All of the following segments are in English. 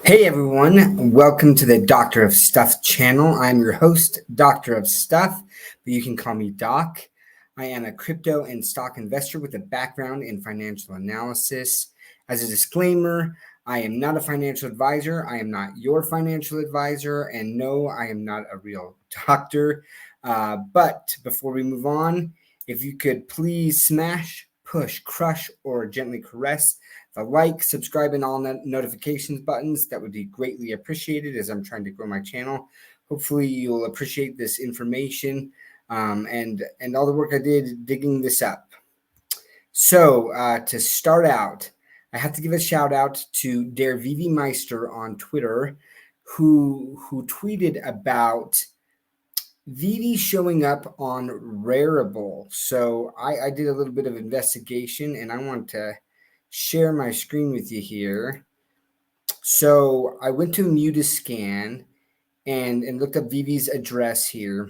Hey everyone, welcome to the Doctor of Stuff channel. I'm your host, Doctor of Stuff, but you can call me Doc. I am a crypto and stock investor with a background in financial analysis. As a disclaimer, I am not a financial advisor. I am not your financial advisor, and no, I am not a real doctor. But before we move on, if you could please smash, push, crush, or gently caress the like, subscribe, and all notifications buttons, that would be greatly appreciated as I'm trying to grow my channel. Hopefully you'll appreciate this information and all the work I did digging this up. So to start out, I have to give a shout out to Der VeVe Meister on Twitter, who tweeted about VeVe showing up on Rarible. So I did a little bit of investigation, and I want to share my screen with you here. So I went to Mutascan and looked up VeVe's address here.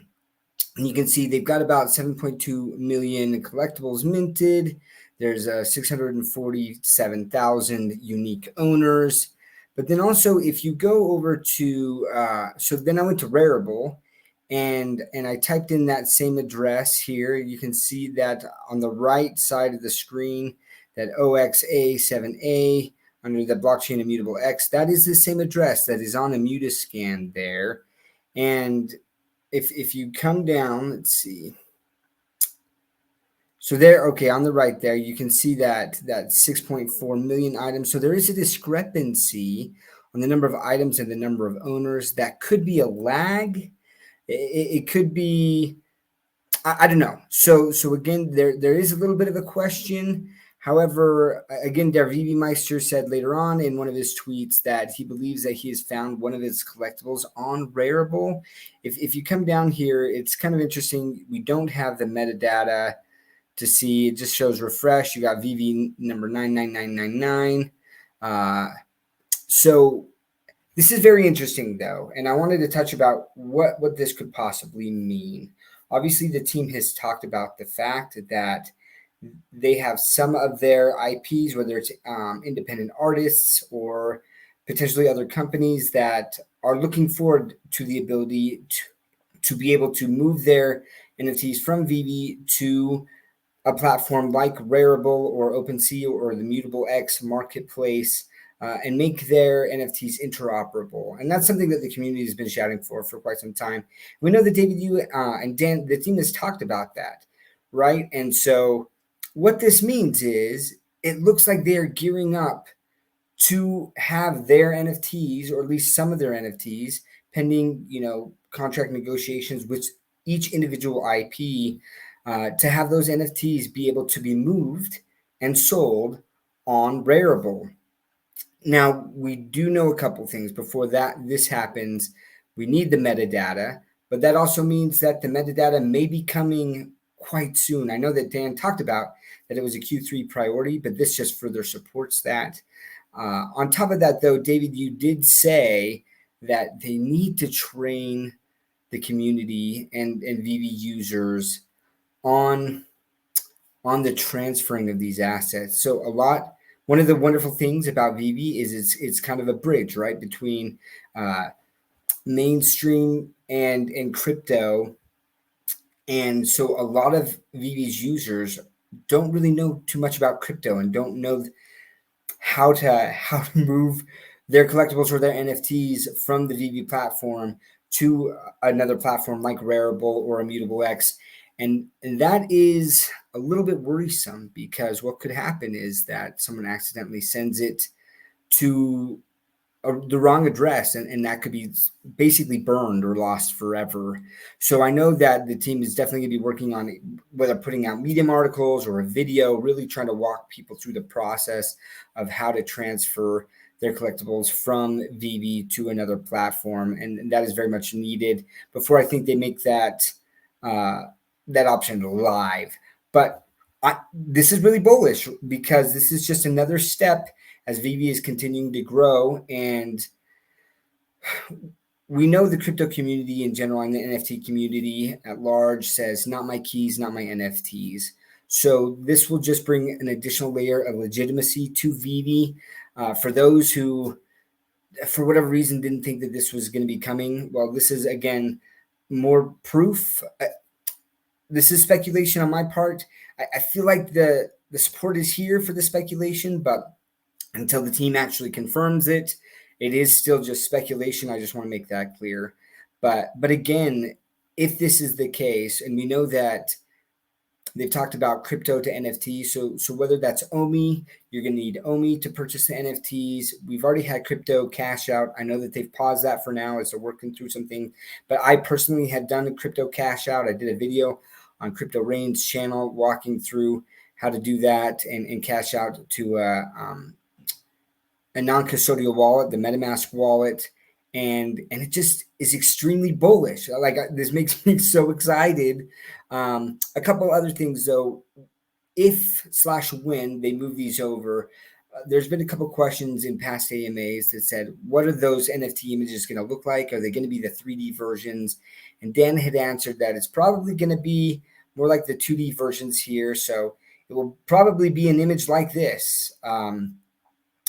And you can see they've got about 7.2 million collectibles minted. There's 647,000 unique owners. But then also, if you go over to, so then I went to Rarible, and I typed in that same address here. You can see that on the right side of the screen, that OXA7A under the blockchain immutable X, that is the same address that is on a Mutascan there. And if you come down, let's see. So there, okay, on the right there, you can see that 6.4 million items. So there is a discrepancy on the number of items and the number of owners. That could be a lag. It could be, I don't know. So again, there is a little bit of a question. However, again, Der VeVe Meister said later on in one of his tweets that he believes that he has found one of his collectibles on Rarible. If you come down here, it's kind of interesting. We don't have the metadata to see. It just shows refresh. You got VeVe number 99999. So this is very interesting, though, and I wanted to touch about what this could possibly mean. Obviously, the team has talked about the fact that they have some of their IPs, whether it's independent artists or potentially other companies that are looking forward to the ability to be able to move their NFTs from VeVe to a platform like Rarible or OpenSea or the Mutable X marketplace, and make their NFTs interoperable. And that's something that the community has been shouting for quite some time. We know that David, you and Dan, the team has talked about that, right? And so what this means is it looks like they're gearing up to have their NFTs, or at least some of their NFTs, pending, contract negotiations with each individual IP, to have those NFTs be able to be moved and sold on Rarible. Now, we do know a couple things. Before this happens, we need the metadata, but that also means that the metadata may be coming quite soon. I know that Dan talked about that it was a Q3 priority, but this just further supports that. On top of that, though, David, you did say that they need to train the community and VeVe users on the transferring of these assets. So one of the wonderful things about VeVe is it's kind of a bridge, right, between mainstream and crypto. And so a lot of VeVe's users don't really know too much about crypto and don't know how to move their collectibles or their NFTs from the VeVe platform to another platform like Rarible or Immutable X. And that is a little bit worrisome, because what could happen is that someone accidentally sends it to the wrong address, and that could be basically burned or lost forever. So I know that the team is definitely going to be working on it, whether putting out Medium articles or a video, really trying to walk people through the process of how to transfer their collectibles from VeVe to another platform. And that is very much needed before I think they make that option live. But this is really bullish, because this is just another step as VeVe is continuing to grow. And we know the crypto community in general and the NFT community at large says, not my keys, not my NFTs. So this will just bring an additional layer of legitimacy to VeVe. For those who for whatever reason, didn't think that this was going to be coming. Well, this is, again, more proof. This is speculation on my part. I feel like the support is here for the speculation, but until the team actually confirms it, it is still just speculation. I just want to make that clear. But again, if this is the case, and we know that they've talked about crypto to NFT, so whether that's OMI, you're going to need OMI to purchase the NFTs. We've already had crypto cash out. I know that they've paused that for now as they're working through something, but I personally had done a crypto cash out. I did a video on Crypto Rain's channel walking through how to do that and cash out to a non-custodial wallet, the MetaMask wallet, and it just is extremely bullish. Like, this makes me so excited. A couple other things though, if/when they move these over, there's been a couple questions in past AMAs that said, what are those NFT images going to look like? Are they going to be the 3D versions? And Dan had answered that it's probably going to be more like the 2D versions here. So it will probably be an image like this.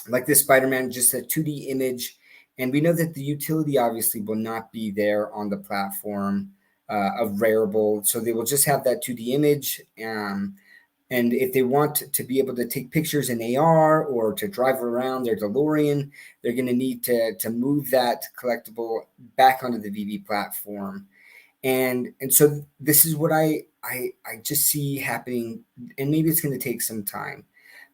Like this Spider-Man, just a 2D image. And we know that the utility obviously will not be there on the platform of Rarible. So they will just have that 2D image. And if they want to be able to take pictures in AR or to drive around their DeLorean, they're going to need to move that collectible back onto the VeVe platform. And so this is what I just see happening, and maybe it's going to take some time.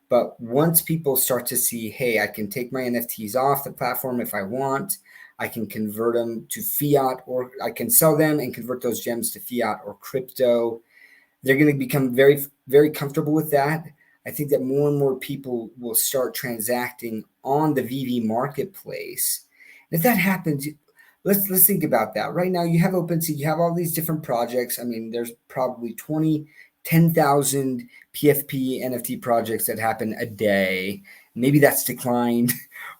But once people start to see, hey, I can take my NFTs off the platform if I want, I can convert them to fiat, or I can sell them and convert those gems to fiat or crypto. They're going to become very, very comfortable with that. I think that more and more people will start transacting on the VeVe marketplace. And if that happens, let's think about that. Right now, you have OpenSea, you have all these different projects. I mean, there's probably 10,000 PFP NFT projects that happen a day. Maybe that's declined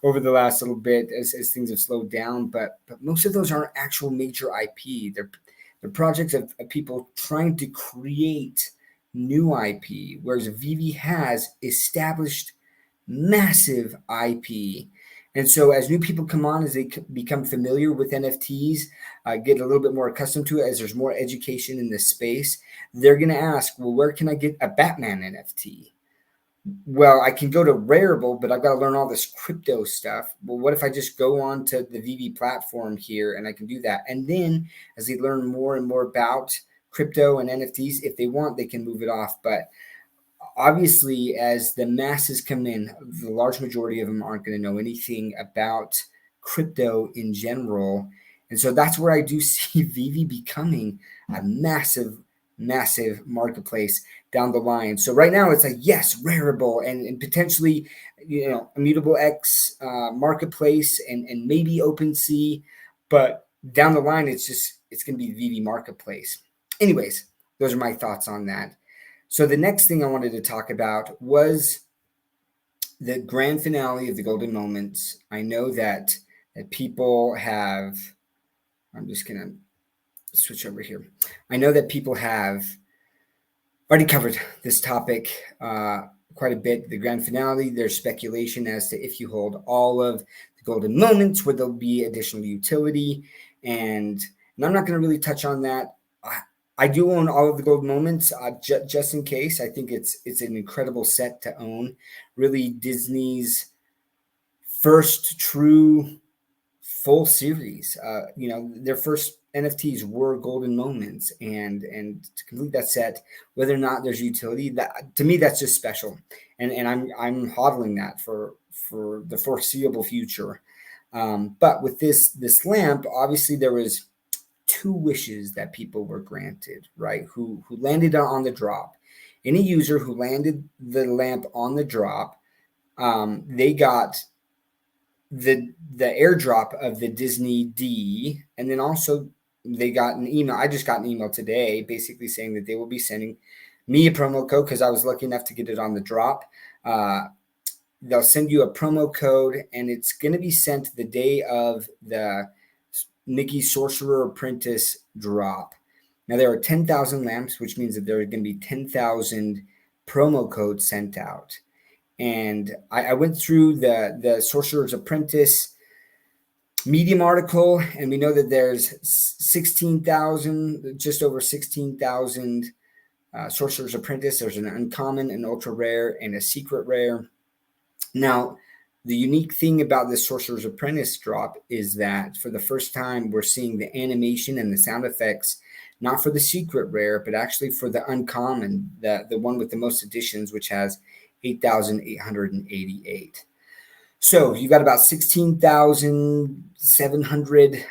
over the last little bit as things have slowed down, but most of those aren't actual major IP. They're projects of people trying to create new IP, whereas VeVe has established massive IP. And so as new people come on, as they become familiar with NFTs, get a little bit more accustomed to it, as there's more education in this space, they're going to ask, well, where can I get a Batman NFT? Well, I can go to Rarible, but I've got to learn all this crypto stuff. Well, what if I just go on to the VeVe platform here and I can do that? And then as they learn more and more about crypto and NFTs, if they want, they can move it off. But obviously, as the masses come in, the large majority of them aren't going to know anything about crypto in general. And so that's where I do see VeVe becoming a massive marketplace down the line. So right now it's like, yes, Rarible and potentially, Immutable X marketplace and maybe OpenSea, but down the line it's going to be VeVe marketplace. Anyways, those are my thoughts on that. So the next thing I wanted to talk about was the grand finale of the Golden Moments. I know that people have, I'm just going to switch over here. I know that people have already covered this topic quite a bit. The grand finale, there's speculation as to if you hold all of the Golden Moments, where there'll be additional utility. And I'm not going to really touch on that. I do own all of the Gold Moments, just in case. I think it's an incredible set to own. Really, Disney's first true full series. Their first NFTs were Golden Moments, and to complete that set, whether or not there's utility, that to me that's just special, and I'm hodling that for the foreseeable future. But with this lamp, obviously there was 2 wishes that people were granted, right? Who landed on the drop. Any user who landed the lamp on the drop, they got the airdrop of the Disney D, and then also they got an email. I just got an email today basically saying that they will be sending me a promo code because I was lucky enough to get it on the drop. They'll send you a promo code, and it's going to be sent the day of the Mickey Sorcerer Apprentice drop. Now there are 10,000 lamps, which means that there are going to be 10,000 promo codes sent out. And I went through the Sorcerer's Apprentice Medium article, and we know that there's 16,000, just over 16,000 Sorcerer's Apprentice. There's an uncommon, an ultra rare, and a secret rare. Now, the unique thing about this Sorcerer's Apprentice drop is that for the first time, we're seeing the animation and the sound effects, not for the secret rare, but actually for the uncommon, the one with the most additions, which has 8,888. So you got about 16,700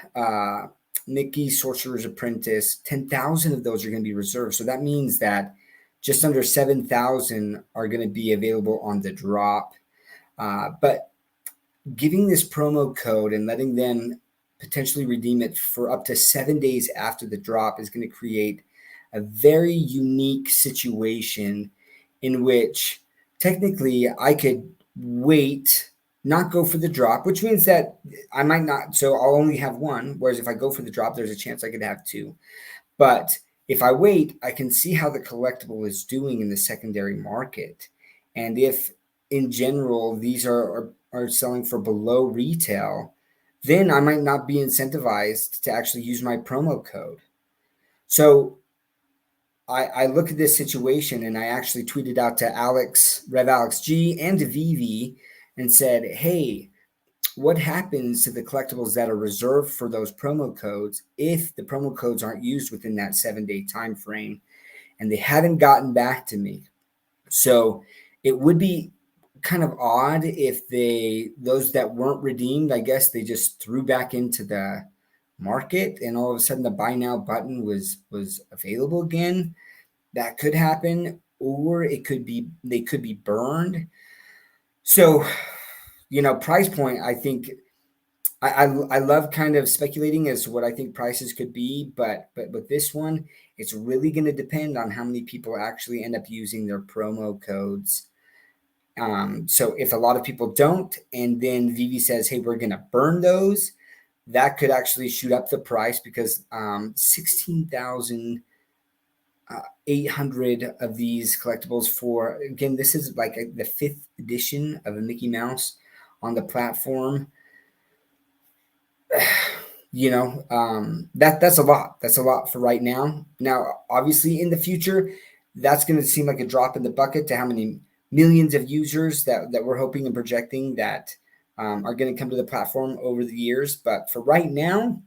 Mickey Sorcerer's Apprentice. 10,000 of those are going to be reserved. So that means that just under 7,000 are going to be available on the drop. But giving this promo code and letting them potentially redeem it for up to 7 days after the drop is going to create a very unique situation in which technically I could wait, not go for the drop, which means that I might not. So I'll only have one. Whereas if I go for the drop, there's a chance I could have two. But if I wait, I can see how the collectible is doing in the secondary market. And if in general these are selling for below retail, then I might not be incentivized to actually use my promo code. So I look at this situation and I actually tweeted out to Rev Alex G, and to VeVe and said, hey, what happens to the collectibles that are reserved for those promo codes if the promo codes aren't used within that 7-day time frame? And they haven't gotten back to me. So it would be kind of odd if those that weren't redeemed, I guess they just threw back into the market and all of a sudden the buy now button was available again. That could happen, or it could be they could be burned. So, price point, I think I love kind of speculating as to what I think prices could be, but with this one, it's really going to depend on how many people actually end up using their promo codes. So if a lot of people don't, and then VeVe says, hey, we're going to burn those, that could actually shoot up the price because 16,800 of these collectibles for, again, this is like the 5th edition of a Mickey Mouse on the platform. That's a lot. That's a lot for right now. Now, obviously, in the future, that's going to seem like a drop in the bucket to how many millions of users that we're hoping and projecting that are going to come to the platform over the years. But for right now,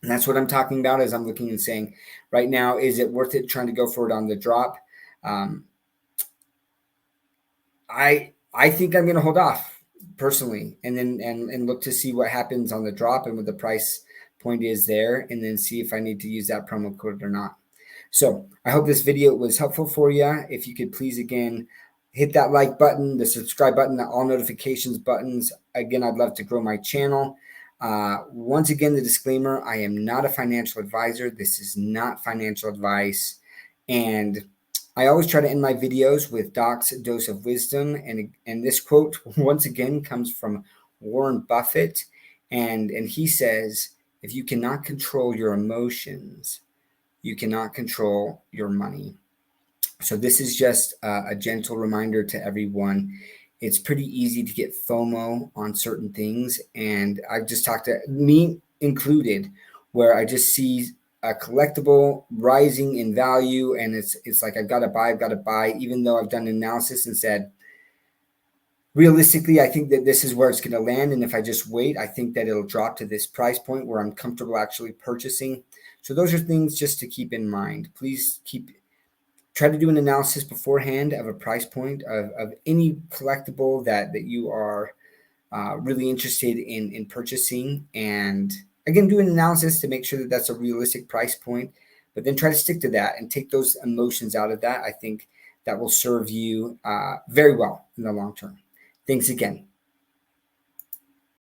and that's what I'm talking about as I'm looking and saying, right now, is it worth it trying to go for it on the drop? I think I'm going to hold off personally, and then and look to see what happens on the drop and what the price point is there, and then see if I need to use that promo code or not. So I hope this video was helpful for you. If you could please, again, hit that like button, the subscribe button, the all notifications buttons. Again, I'd love to grow my channel. Once again, the disclaimer, I am not a financial advisor. This is not financial advice. And I always try to end my videos with Doc's dose of wisdom. And this quote, once again, comes from Warren Buffett. And he says, if you cannot control your emotions, you cannot control your money. So this is just a gentle reminder to everyone. It's pretty easy to get FOMO on certain things. And I've just talked to me included, where I just see a collectible rising in value. And it's like, I've got to buy, even though I've done an analysis and said, realistically, I think that this is where it's going to land. And if I just wait, I think that it'll drop to this price point where I'm comfortable actually purchasing. So those are things just to keep in mind. Please try to do an analysis beforehand of a price point of any collectible that you are really interested in purchasing. And again, do an analysis to make sure that that's a realistic price point, but then try to stick to that and take those emotions out of that. I think that will serve you very well in the long term. Thanks again.